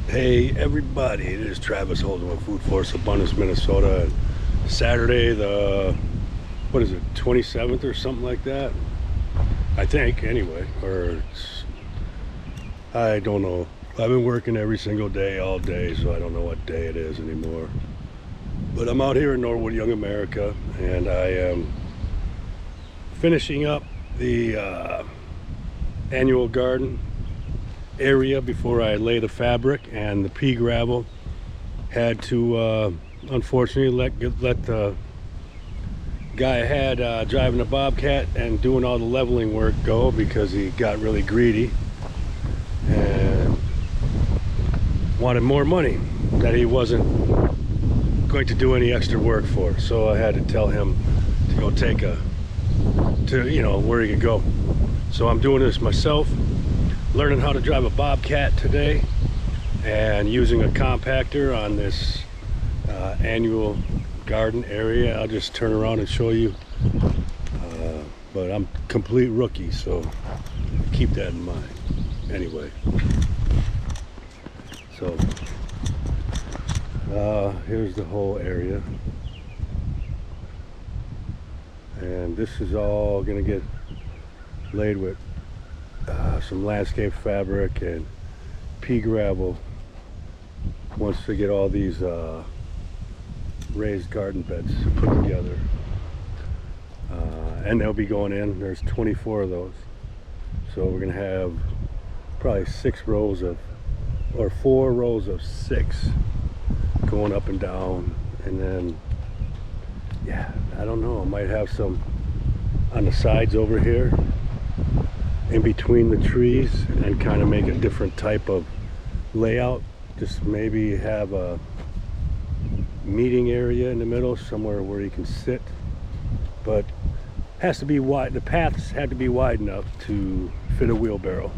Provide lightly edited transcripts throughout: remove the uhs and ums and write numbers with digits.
Hey everybody, it is Travis Holzem with Food Force Abundance, Minnesota. Saturday the, what is it, 27th or something like that? I think, anyway, I don't know. I've been working every single day, all day, so I don't know what day it is anymore. But I'm out here in Norwood, Young America, and I am finishing up the annual garden area before I lay the fabric, and the pea gravel had to unfortunately let the guy I had driving the Bobcat and doing all the leveling work go, because he got really greedy and wanted more money that he wasn't going to do any extra work for. So I had to tell him to go take where he could go. So I'm doing this myself, learning how to drive a Bobcat today and using a compactor on this annual garden area. I'll just turn around and show you, but I'm complete rookie, so keep that in mind. Anyway, so here's the whole area, and this is all gonna get laid with some landscape fabric and pea gravel once they get all these raised garden beds put together, and they'll be going in. There's 24 of those, so we're gonna have probably 4 rows of 6 going up and down, and then I don't know, I might have some on the sides over here in between the trees and kind of make a different type of layout. Just maybe have a meeting area in the middle, somewhere where you can sit, but has to be wide. The paths had to be wide enough to fit a wheelbarrow,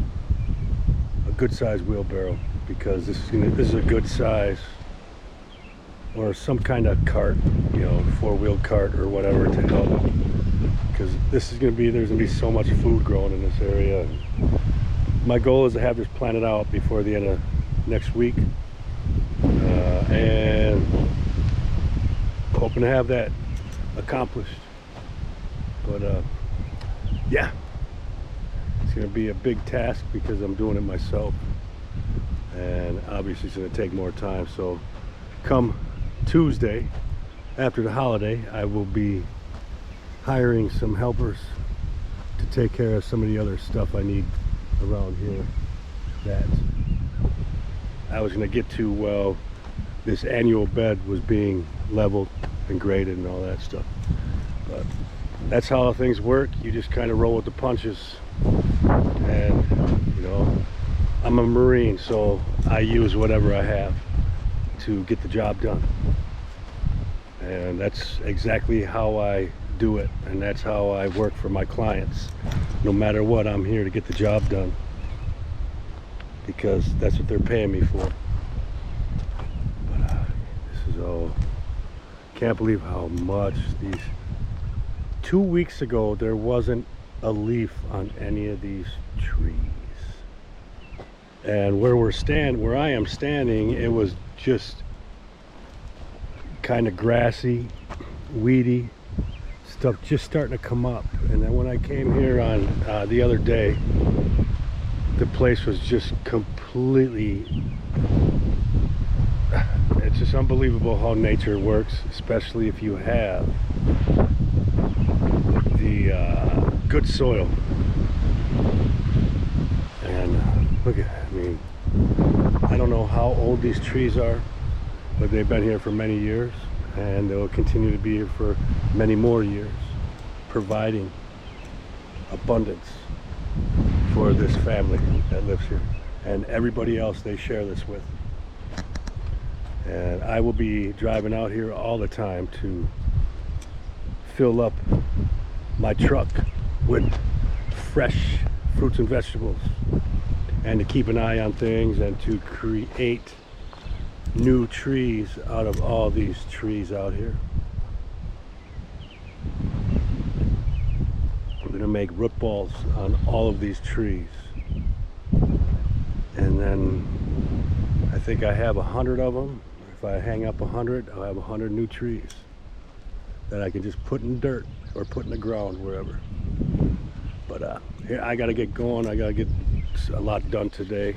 a good size wheelbarrow, because this is a good size, or some kind of cart, 4-wheel cart or whatever, to help, because there's gonna be so much food growing in this area. My goal is to have this planted out before the end of next week, and hoping to have that accomplished. But it's gonna be a big task because I'm doing it myself, and obviously it's gonna take more time. So come Tuesday, after the holiday, I will be hiring some helpers to take care of some of the other stuff I need around here that I was going to get to while this annual bed was being leveled and graded and all that stuff. But that's how things work. You just kind of roll with the punches, and I'm a Marine, so I use whatever I have to get the job done, and that's exactly how I do it, and that's how I work for my clients. No matter what, I'm here to get the job done, because that's what they're paying me for. But this is all, can't believe how much these, 2 weeks ago there wasn't a leaf on any of these trees, and where I am standing, it was just kind of grassy, weedy stuff just starting to come up. And then when I came here on the other day, the place was just completely, it's just unbelievable how nature works, especially if you have the good soil. And look at, I don't know how old these trees are, but they've been here for many years, and they will continue to be here for many more years, providing abundance for this family that lives here and everybody else they share this with. And I will be driving out here all the time to fill up my truck with fresh fruits and vegetables, and to keep an eye on things, and to create new trees out of all these trees out here. We're going to make root balls on all of these trees, and then I think I have 100 of them. If I hang up 100, I'll have 100 new trees that I can just put in dirt or put in the ground, wherever. But here, I gotta get going. I gotta get a lot done today.